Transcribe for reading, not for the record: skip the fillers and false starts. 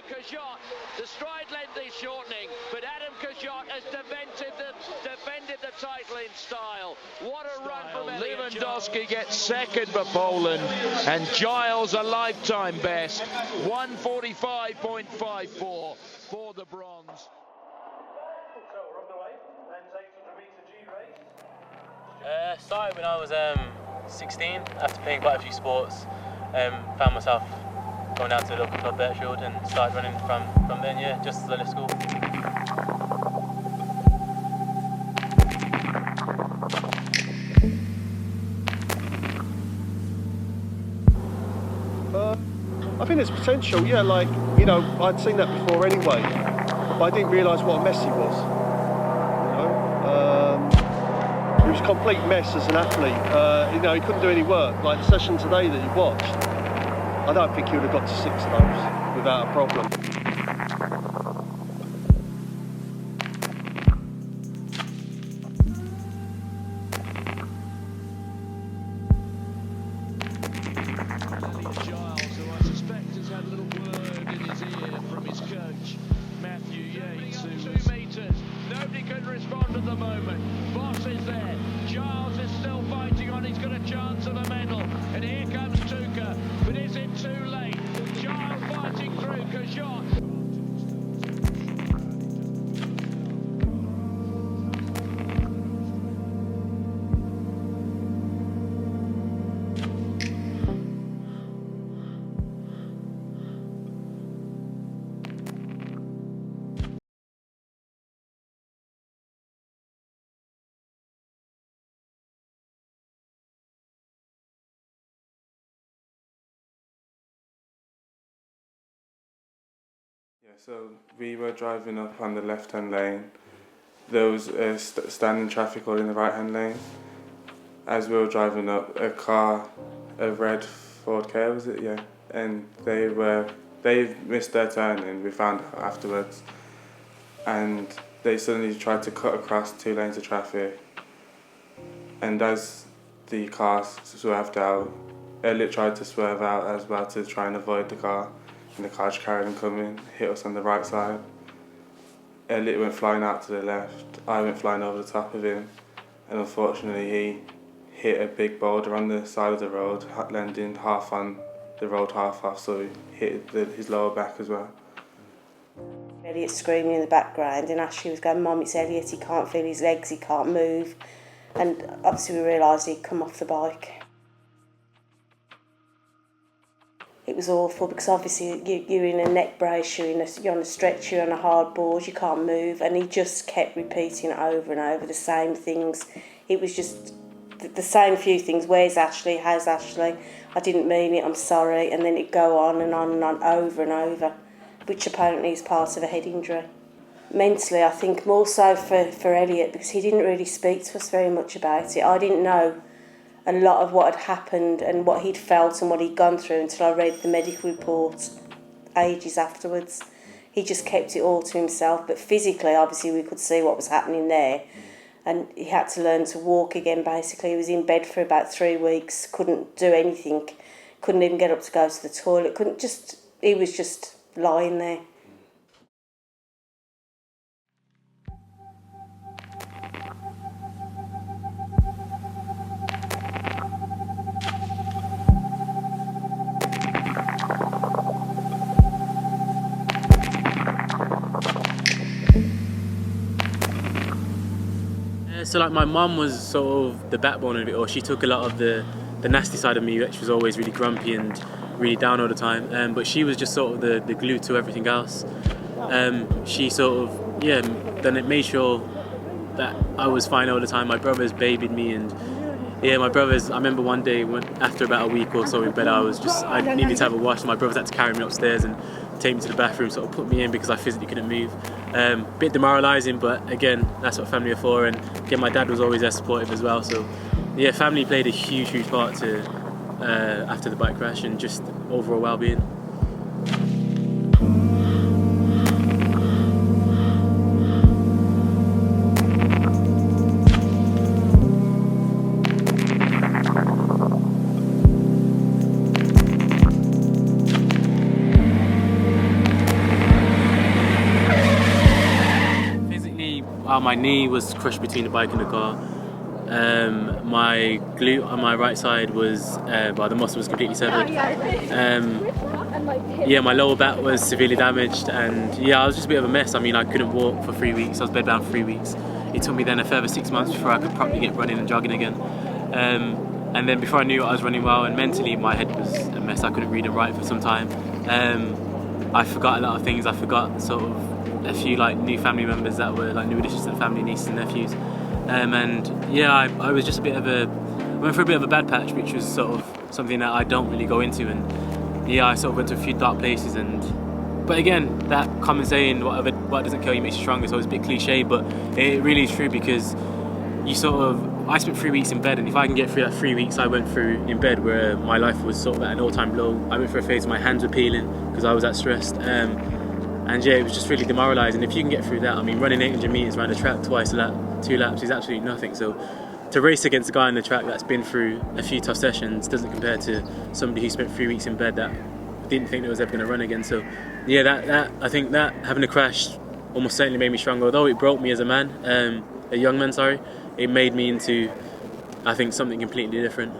Kajot. The stride length is shortening, but Adam Kajot has defended the title in style. What a run from Elliot Giles. Lewandowski gets second for Poland, and Giles a lifetime best, 1:45.54 for the bronze. Started when I was 16, after playing quite a few sports. Found myself going down to the local club Birchfield and started running from then, yeah, just as I left school. I think there's potential, yeah, like, you know, I'd seen that before anyway, but I didn't realise what a mess he was, you know. He was a complete mess as an athlete. You know, he couldn't do any work. Like the session today that you watched, I don't think he would have got to 6 of those without a problem. Elliot Giles, who I suspect has had a little word in his ear from his coach, Matthew Yates, who 2 metres. Nobody can respond at the moment. Boss is there. Giles is still fighting on. He's got a chance of a medal. And here comes Tuka. But is it too late? Giles fighting through. Kajot. Yeah, so we were driving up on the left-hand lane. There was standing traffic all in the right-hand lane. As we were driving up, a red Ford Ka, was it? Yeah, and they missed their turn, and we found out afterwards. And they suddenly tried to cut across 2 lanes of traffic. And as the car swerved out, Elliot tried to swerve out as well to try and avoid the car. And the car just carried on coming, hit us on the right side. Elliot went flying out to the left, I went flying over the top of him, and unfortunately he hit a big boulder on the side of the road, landing half on the road, half off, so he hit his lower back as well. Elliot screaming in the background, and Ashley was going, "Mum, it's Elliot, he can't feel his legs, he can't move." And obviously we realised he'd come off the bike. It was awful because obviously you're in a neck brace, you're on a stretcher, you're on a hard board, you can't move, and he just kept repeating it over and over, the same things. It was just the same few things. Where's Ashley? How's Ashley? I didn't mean it, I'm sorry. And then it'd go on and on and on, over and over, which apparently is part of a head injury. Mentally, I think more so for Elliot, because he didn't really speak to us very much about it. I didn't know a lot of what had happened and what he'd felt and what he'd gone through until I read the medical report ages afterwards. He just kept it all to himself, but physically, obviously, we could see what was happening there. And he had to learn to walk again, basically. He was in bed for about 3 weeks, couldn't do anything, couldn't even get up to go to the toilet, he was just lying there. So like my mum was sort of the backbone of it all. She took a lot of the nasty side of me, which was always really grumpy and really down all the time. But she was just sort of the glue to everything else. She sort of, then it made sure that I was fine all the time. My brothers babied me, and my brothers, I remember one day after about a week or so in bed, I needed to have a wash. My brothers had to carry me upstairs and take me to the bathroom, sort of put me in because I physically couldn't move. Bit demoralising, but again, that's what family are for. And again, my dad was always there supportive as well. So yeah, family played a huge part to after the bike crash and just overall well-being. my knee was crushed between the bike and the car. My glute on my right side was, the muscle was completely severed. My lower back was severely damaged, and I was just a bit of a mess. I mean, I couldn't walk for 3 weeks. I was bedbound for 3 weeks. It took me then a further 6 months before I could properly get running and jogging again. And then before I knew it, I was running well, and mentally my head was a mess. I couldn't read and write for some time. I forgot a lot of things. I forgot sort of a few like new family members that were like new additions to the family, nieces and nephews. I was just I went for a bit of a bad patch, which was sort of something that I don't really go into. And I sort of went to a few dark places. But again, that common saying, what doesn't kill you makes you stronger, is always a bit cliche, but it really is true, because I spent 3 weeks in bed, and if I can get through that 3 weeks I went through in bed, where my life was sort of at an all-time low. I went through a phase where my hands were peeling because I was that stressed. It was just really demoralising. If you can get through that, I mean, running 800 metres around the track twice a lap, 2 laps is absolutely nothing. So to race against a guy on the track that's been through a few tough sessions doesn't compare to somebody who spent 3 weeks in bed that didn't think they was ever going to run again. So I think that having a crash almost certainly made me stronger. Although it broke me as a man, a young man, sorry, it made me into, I think, something completely different.